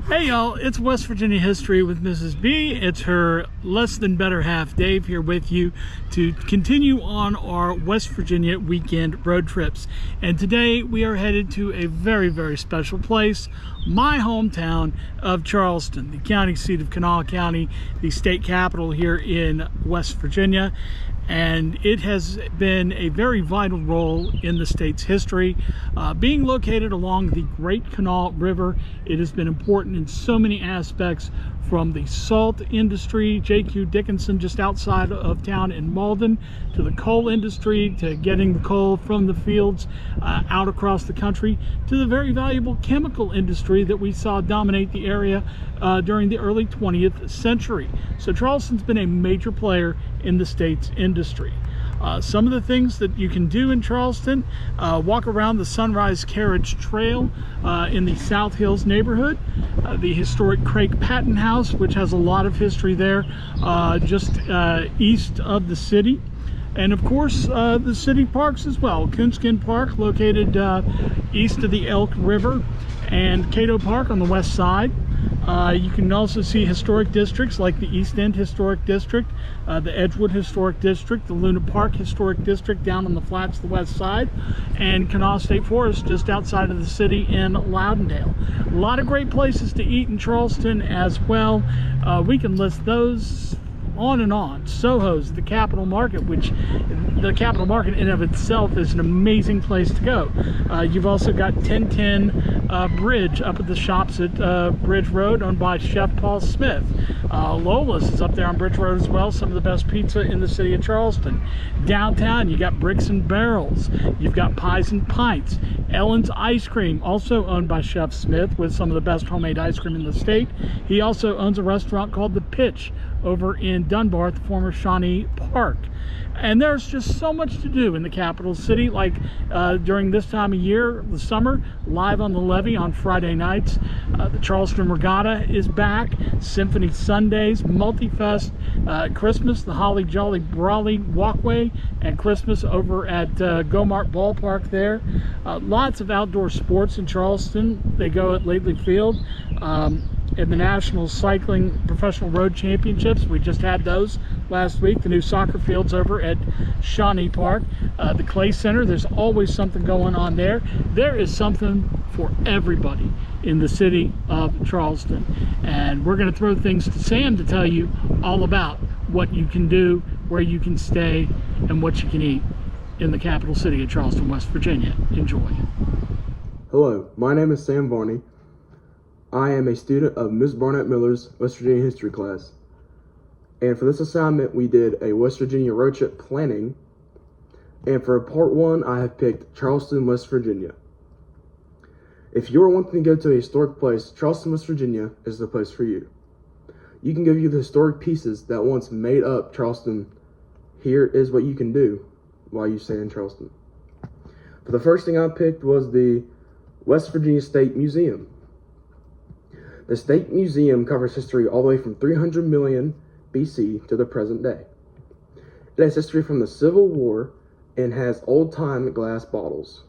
Hey y'all, it's West Virginia History with Mrs. B. It's her less than better half, Dave, here with you to continue on our West Virginia weekend road trips. And today we are headed to a very, very special place, my hometown of Charleston, the county seat of Kanawha County, the state capital here in West Virginia. And it has been a very vital role in the state's history. Being located along the Great Kanawha River, it has been important in so many aspects, from the salt industry, J.Q. Dickinson just outside of town in Malden, to the coal industry, to getting the coal from the fields out across the country, to the very valuable chemical industry that we saw dominate the area during the early 20th century. So Charleston's been a major player in the state's industry. Some of the things that you can do in Charleston: walk around the Sunrise Carriage Trail in the South Hills neighborhood, the historic Craig Patton House, which has a lot of history there, just east of the city. And of course, the city parks as well. Coonskin Park, located east of the Elk River, and Cato Park on the west side. You can also see historic districts like the East End Historic District, the Edgewood Historic District, the Luna Park Historic District down on the flats, the west side, and Kanawha State Forest just outside of the city in Loudondale. A lot of great places to eat in Charleston as well. We can list those on and on. Soho's, the Capitol Market, which the Capitol Market in and of itself is an amazing place to go. You've also got 1010 Bridge up at the shops at Bridge Road, owned by Chef Paul Smith. Lola's is up there on Bridge Road as well, some of the best pizza in the city of Charleston. Downtown, you got Bricks and Barrels, you've got Pies and Pints. Ellen's Ice Cream, also owned by Chef Smith, with some of the best homemade ice cream in the state. He also owns a restaurant called The Pitch over in Dunbar at the former Shawnee Park. And there's just so much to do in the capital city, like during this time of year, the summer, Live on the Levee on Friday nights. The Charleston Regatta is back, Symphony Sundays, Multifest, Christmas, the Holly Jolly Brawley Walkway, and Christmas over at Gomart Ballpark there. Lots of outdoor sports in Charleston. They go at Lately Field. In the National Cycling Professional Road Championships, we just had those last week. The new soccer fields over at Shawnee Park, the Clay Center, there's always something going on there. There is something for everybody in the city of Charleston, and we're going to throw things to Sam to tell you all about what you can do, where you can stay, and what you can eat in the capital city of Charleston, West Virginia. Enjoy. Hello, my name is Sam Varney. I am a student of Ms. Barnett Miller's West Virginia history class. And for this assignment, we did a West Virginia road trip planning. And for part one, I have picked Charleston, West Virginia. If you are wanting to go to a historic place, Charleston, West Virginia is the place for you. You can go view the historic pieces that once made up Charleston. Here is what you can do while you stay in Charleston. For the first thing I picked was the West Virginia State Museum. The State Museum covers history all the way from 300 million BC to the present day. It has history from the Civil War and has old-time glass bottles.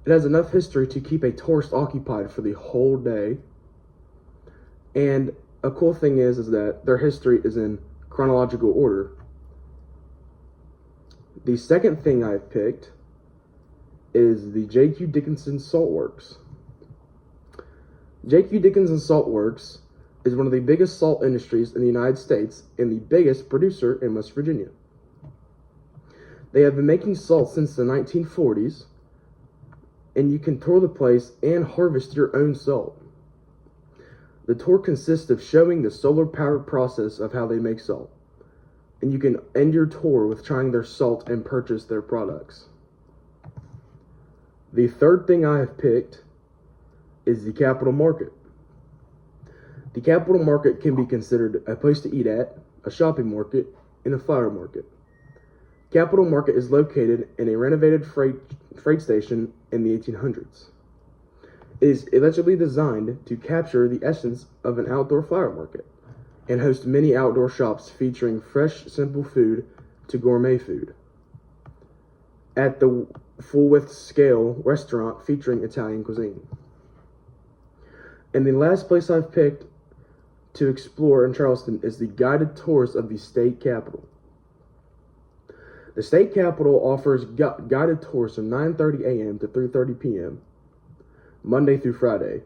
It has enough history to keep a tourist occupied for the whole day. And a cool thing is that their history is in chronological order. The second thing I've picked is the J.Q. Dickinson Salt Works. J.Q. Dickinson Salt Works is one of the biggest salt industries in the United States and the biggest producer in West Virginia. They have been making salt since the 1940s, and you can tour the place and harvest your own salt. The tour consists of showing the solar-powered process of how they make salt, and you can end your tour with trying their salt and purchase their products. The third thing I have picked is the Capitol Market. The Capitol Market can be considered a place to eat at, a shopping market, and a flower market. Capitol Market is located in a renovated freight station in the 1800s. It is allegedly designed to capture the essence of an outdoor flower market and host many outdoor shops featuring fresh, simple food to gourmet food. At the full-width scale restaurant featuring Italian cuisine. And the last place I've picked to explore in Charleston is the guided tours of the state capitol. The state capitol offers guided tours from 9:30 a.m. to 3:30 p.m. Monday through Friday.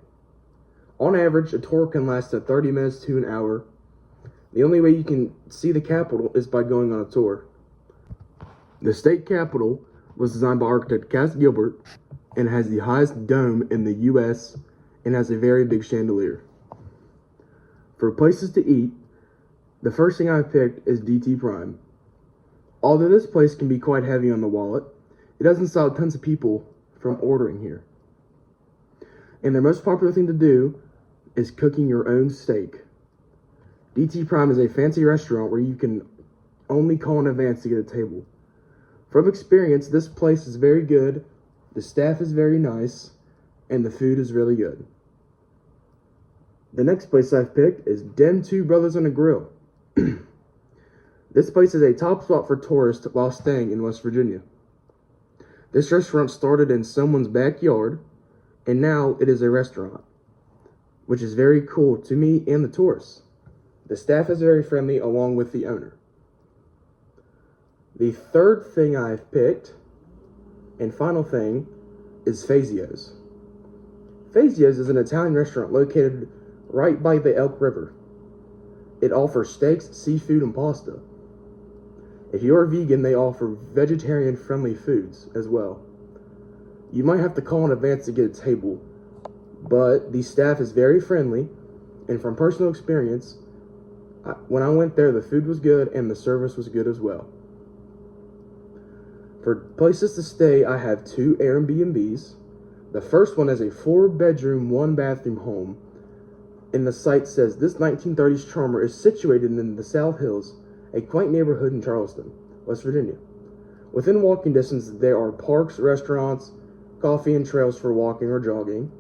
On average, a tour can last 30 minutes to an hour. The only way you can see the capitol is by going on a tour. The state capitol was designed by architect Cass Gilbert and has the highest dome in the U.S. and has a very big chandelier. For places to eat, the first thing I picked is DT Prime. Although this place can be quite heavy on the wallet, it doesn't stop tons of people from ordering here. And their most popular thing to do is cooking your own steak. DT Prime is a fancy restaurant where you can only call in advance to get a table. From experience, this place is very good, the staff is very nice, and the food is really good. The next place I've picked is Dem Two Brothers on a Grill. This place is a top spot for tourists while staying in West Virginia. This restaurant started in someone's backyard, and now it is a restaurant, which is very cool to me and the tourists. The staff is very friendly along with the owner. The third thing I've picked, and final thing, is Fazio's. Fazio's is an Italian restaurant located right by the Elk River. It offers steaks, seafood, and pasta. If you are vegan, they offer vegetarian-friendly foods as well. You might have to call in advance to get a table, but the staff is very friendly, and from personal experience, when I went there, the food was good and the service was good as well. For places to stay, I have 2 Airbnbs. The first one is a 4-bedroom, 1-bathroom home, and the site says this 1930s charmer is situated in the South Hills, a quaint neighborhood in Charleston, West Virginia. Within walking distance, there are parks, restaurants, coffee, and trails for walking or jogging.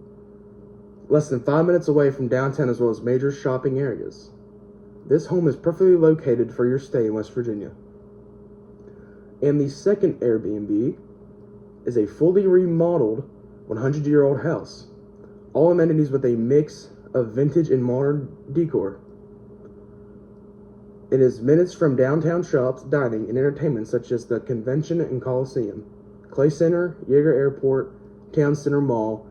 Less than 5 minutes away from downtown as well as major shopping areas. This home is perfectly located for your stay in West Virginia. And the second Airbnb is a fully remodeled 100-year-old house. All amenities with a mix of vintage and modern decor. It is minutes from downtown shops, dining, and entertainment such as the Convention and Coliseum, Clay Center, Yeager Airport, Town Center Mall,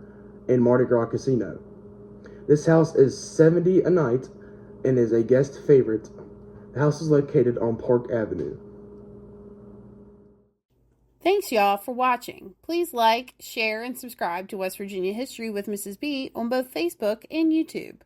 and Mardi Gras Casino. This house is $70 a night and is a guest favorite. The house is located on Park Avenue. Thanks, y'all, for watching. Please like, share, and subscribe to West Virginia History with Mrs. B on both Facebook and YouTube.